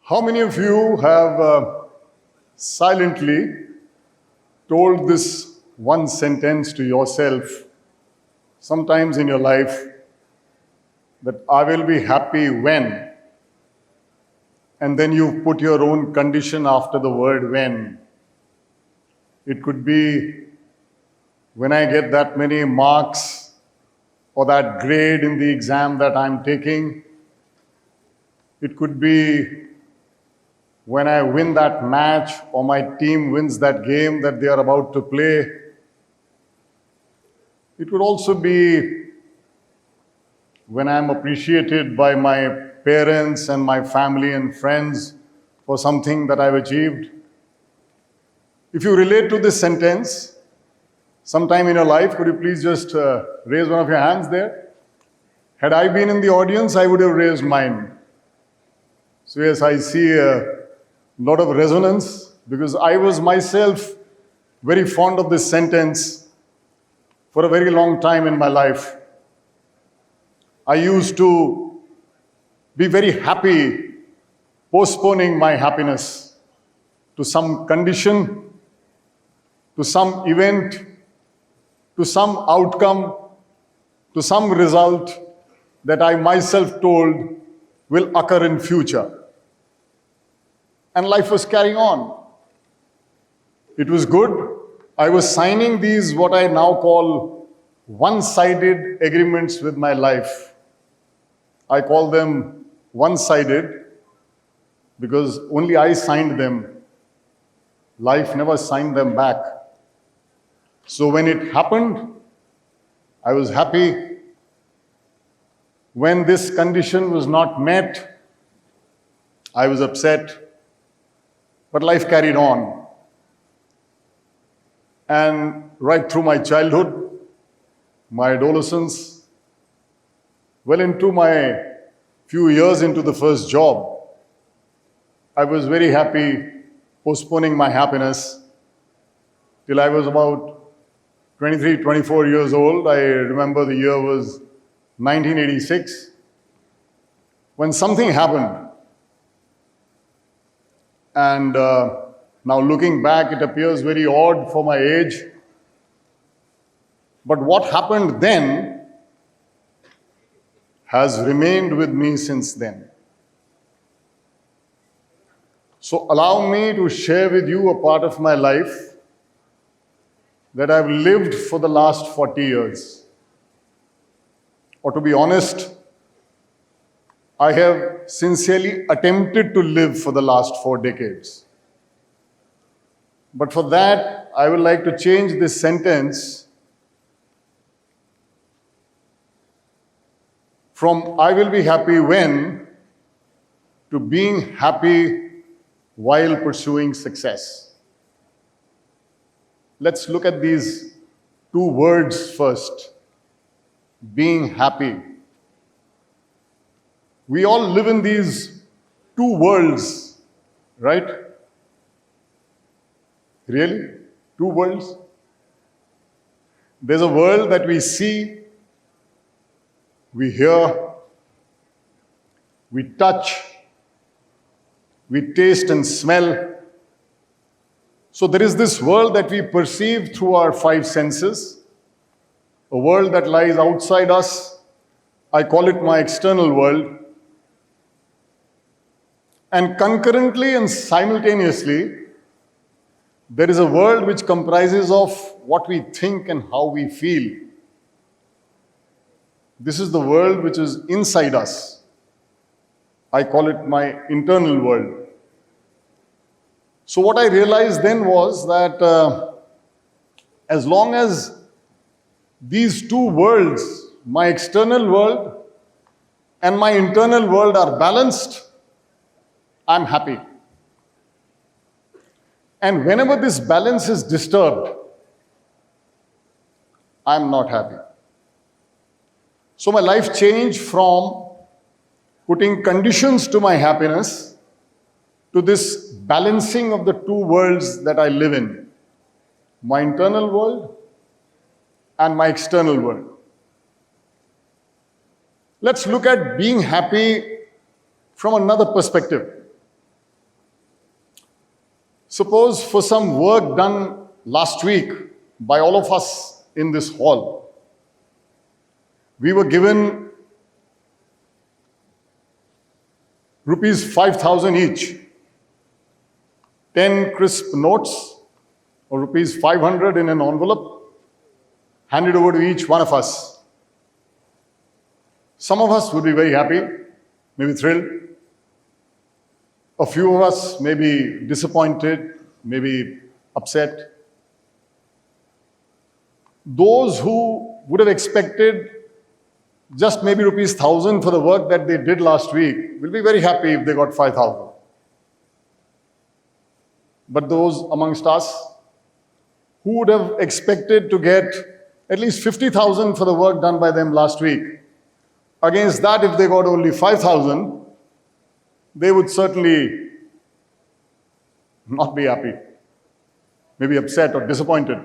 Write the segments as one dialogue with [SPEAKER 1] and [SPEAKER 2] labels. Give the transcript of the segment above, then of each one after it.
[SPEAKER 1] How many of you have silently told this one sentence to yourself sometimes in your life that I will be happy when, and then you put your own condition after the word when? It could be when I get that many marks or that grade in the exam that I'm taking. It could be when I win that match or my team wins that game that they are about to play. It could also be when I'm appreciated by my parents and my family and friends for something that I've achieved. If you relate to this sentence sometime in your life, could you please just raise one of your hands there? Had I been in the audience, I would have raised mine. So yes, I see a lot of resonance because I was myself very fond of this sentence for a very long time in my life. I used to be very happy postponing my happiness to some condition, to some event, to some outcome, to some result that I myself told will occur in future. And life was carrying on. It was good. I was signing these, what I now call one-sided agreements with my life. I call them one-sided because only I signed them. Life never signed them back. So when it happened, I was happy. When this condition was not met, I was upset. But life carried on. And right through my childhood, my adolescence, well into my few years into the first job, I was very happy postponing my happiness till I was about 23, 24 years old. I remember the year was 1986, when something happened. And now looking back, it appears very odd for my age. But what happened then has remained with me since then. So allow me to share with you a part of my life that I've lived for the last 40 years. Or to be honest, I have sincerely attempted to live for the last 4 decades. But for that, I would like to change this sentence from I will be happy when to being happy while pursuing success. Let's look at these 2 words first. Being happy. We all live in these 2 worlds, right? Really? 2 worlds? There's a world that we see, we hear, we touch, we taste and smell. So there is this world that we perceive through our 5 senses, a world that lies outside us. I call it my external world. And concurrently and simultaneously, there is a world which comprises of what we think and how we feel. This is the world which is inside us. I call it my internal world. So what I realized then was that as long as these 2 worlds, my external world and my internal world, are balanced, I'm happy. And whenever this balance is disturbed, I'm not happy. So my life changed from putting conditions to my happiness to this balancing of the 2 worlds that I live in, my internal world and my external world. Let's look at being happy from another perspective. Suppose for some work done last week by all of us in this hall, we were given rupees 5,000 each, 10 crisp notes or rupees 500 in an envelope, handed over to each one of us. Some of us would be very happy, maybe thrilled. A few of us may be disappointed, maybe upset. Those who would have expected just maybe rupees 1,000 for the work that they did last week will be very happy if they got 5,000. But those amongst us who would have expected to get at least 50,000 for the work done by them last week, against that, if they got only 5,000, they would certainly not be happy, maybe upset or disappointed.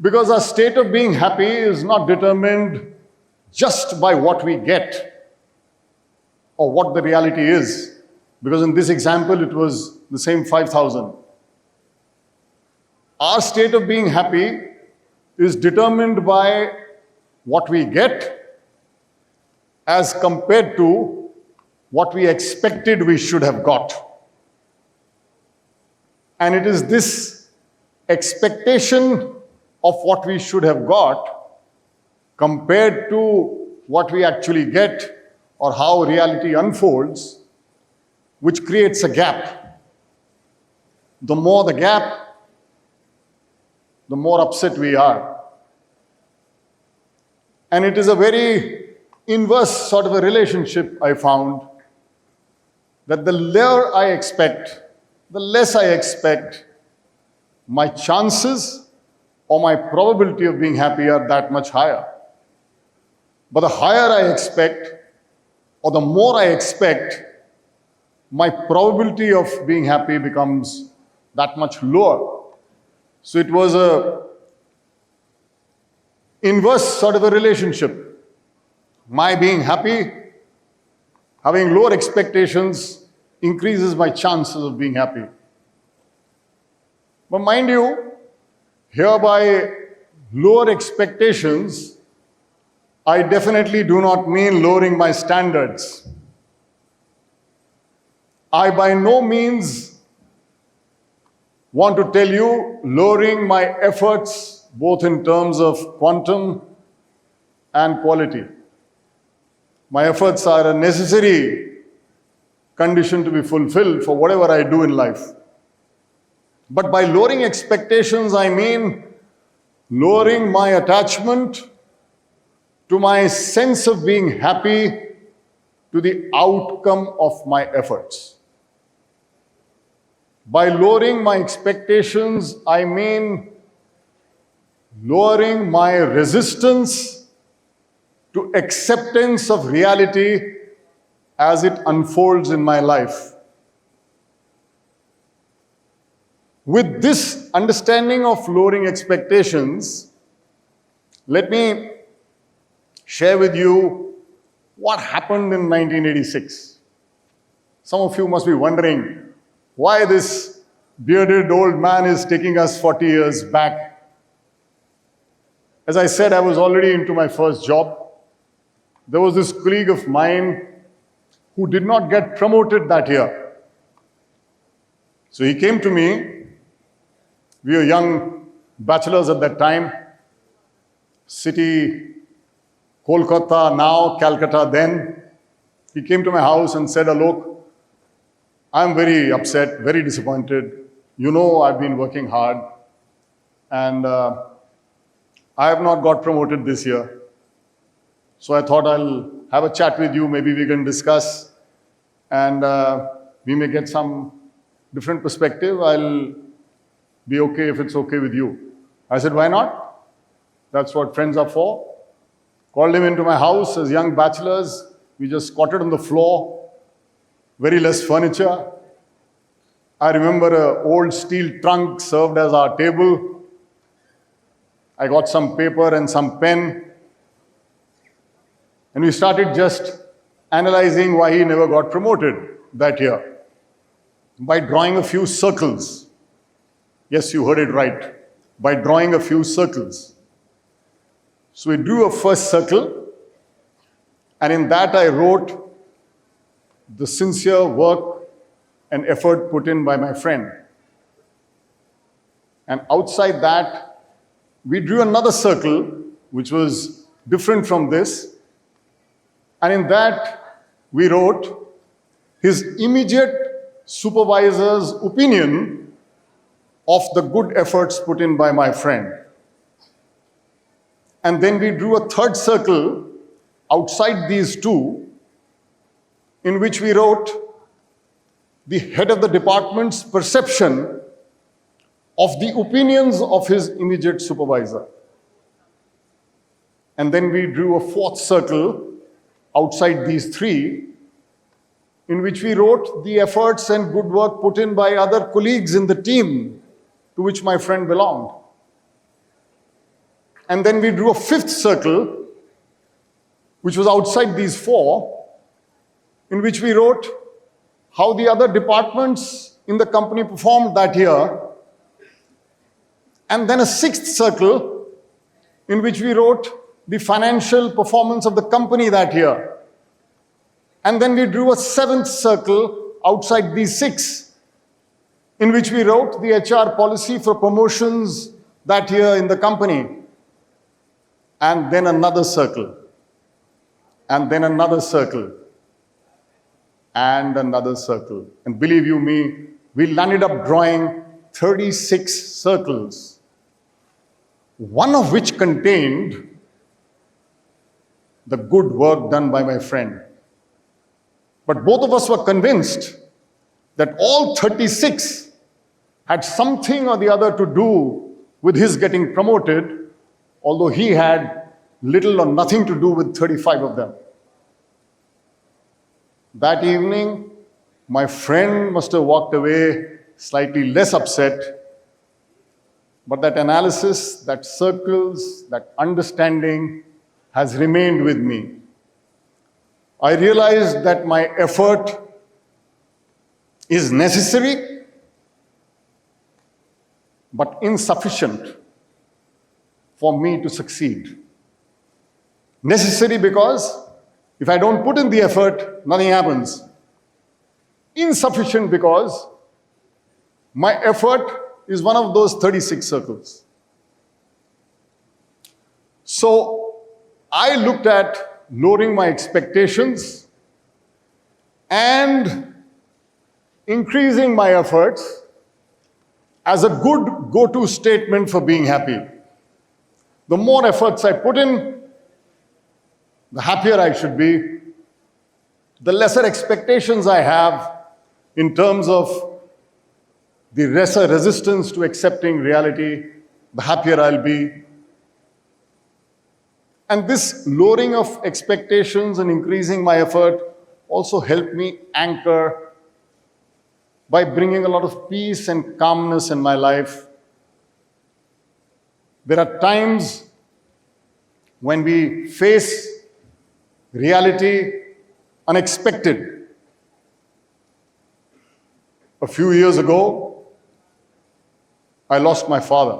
[SPEAKER 1] Because our state of being happy is not determined just by what we get or what the reality is. Because in this example, it was the same 5,000. Our state of being happy is determined by what we get as compared to what we expected we should have got. And it is this expectation of what we should have got compared to what we actually get or how reality unfolds, which creates a gap. The more the gap, the more upset we are. And it is a very inverse sort of a relationship, I found, that the lower I expect, the less I expect, my chances or my probability of being happy are that much higher. But the higher I expect, or the more I expect, my probability of being happy becomes that much lower. So it was a inverse sort of a relationship. My being happy, having lower expectations, increases my chances of being happy. But mind you, hereby lower expectations, I definitely do not mean lowering my standards. I by no means want to tell you lowering my efforts both in terms of quantum and quality. My efforts are a necessary condition to be fulfilled for whatever I do in life. But by lowering expectations, I mean lowering my attachment to my sense of being happy to the outcome of my efforts. By lowering my expectations, I mean lowering my resistance to acceptance of reality as it unfolds in my life. With this understanding of lowering expectations, let me share with you what happened in 1986. Some of you must be wondering why this bearded old man is taking us 40 years back. As I said, I was already into my first job. There was this colleague of mine who did not get promoted that year. So he came to me. We were young bachelors at that time. City, Kolkata now, Calcutta then. He came to my house and said, "Alok, I'm very upset, very disappointed. You know I've been working hard and I have not got promoted this year. So I thought I'll have a chat with you. Maybe we can discuss and we may get some different perspective. I'll be okay if it's okay with you." I said, "Why not? That's what friends are for." Called him into my house as young bachelors. We just squatted on the floor, very less furniture. I remember an old steel trunk served as our table. I got some paper and some pen. And we started just analyzing why he never got promoted that year. by drawing a few circles. Yes, you heard it right. By drawing a few circles. So we drew a first circle, and in that I wrote the sincere work and effort put in by my friend. And outside that, we drew another circle, which was different from this. And in that, we wrote his immediate supervisor's opinion of the good efforts put in by my friend. And then we drew a third circle outside these two, in which we wrote the head of the department's perception of the opinions of his immediate supervisor. And then we drew a fourth circle outside these three, in which we wrote the efforts and good work put in by other colleagues in the team to which my friend belonged. And then we drew a fifth circle, which was outside these four, in which we wrote how the other departments in the company performed that year. And then a sixth circle, in which we wrote the financial performance of the company that year. And then we drew a seventh circle outside these six, in which we wrote the HR policy for promotions that year in the company. And then another circle, and then another circle, and another circle. And believe you me, we landed up drawing 36 circles, one of which contained the good work done by my friend. But both of us were convinced that all 36 had something or the other to do with his getting promoted, although he had little or nothing to do with 35 of them. That evening, my friend must have walked away slightly less upset, but that analysis, that circles, that understanding has remained with me. I realized that my effort is necessary, but insufficient for me to succeed. Necessary because if I don't put in the effort, nothing happens. Insufficient because my effort is one of those 36 circles. So I looked at lowering my expectations and increasing my efforts as a good go-to statement for being happy. The more efforts I put in, the happier I should be. The lesser expectations I have in terms of the lesser resistance to accepting reality, the happier I'll be. And this lowering of expectations and increasing my effort also helped me anchor by bringing a lot of peace and calmness in my life. There are times when we face reality unexpected. A few years ago, I lost my father.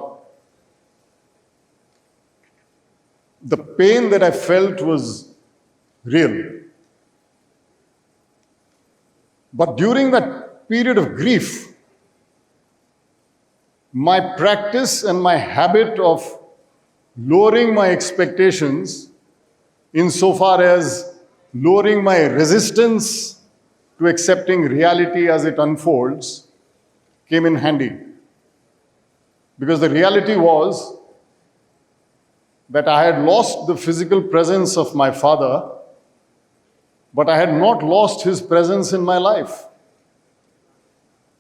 [SPEAKER 1] The pain that I felt was real. But during that period of grief, my practice and my habit of lowering my expectations insofar as lowering my resistance to accepting reality as it unfolds came in handy. Because the reality was that I had lost the physical presence of my father, but I had not lost his presence in my life.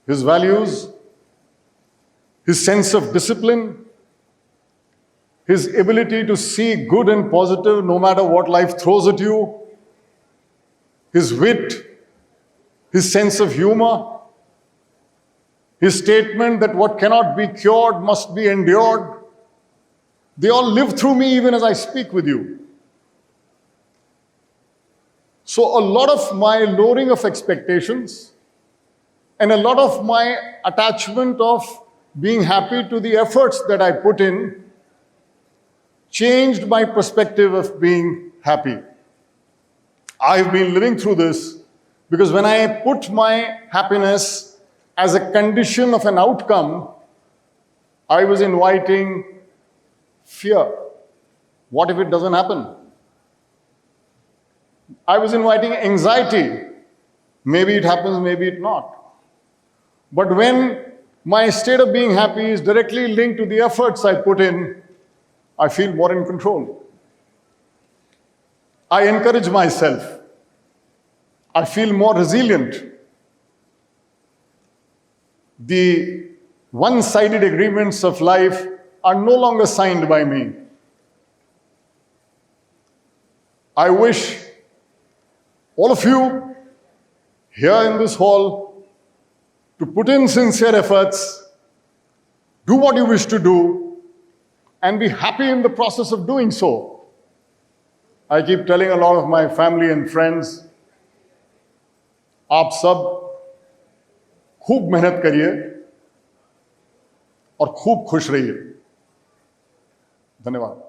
[SPEAKER 1] His values, his sense of discipline, his ability to see good and positive no matter what life throws at you, his wit, his sense of humor, his statement that what cannot be cured must be endured, they all live through me even as I speak with you. So a lot of my lowering of expectations And a lot of my attachment of being happy to the efforts that I put in changed my perspective of being happy. I've been living through this because when I put my happiness as a condition of an outcome, I was inviting fear. What if it doesn't happen? I was inviting anxiety. Maybe it happens, maybe it not. But when my state of being happy is directly linked to the efforts I put in, I feel more in control. I encourage myself. I feel more resilient. The one-sided agreements of life are no longer signed by me. I wish all of you here in this hall to put in sincere efforts, do what you wish to do, and be happy in the process of doing so. I keep telling a lot of my family and friends, आप सब खूब मेहनत करिए और खूब खुश रहिए। धन्यवाद।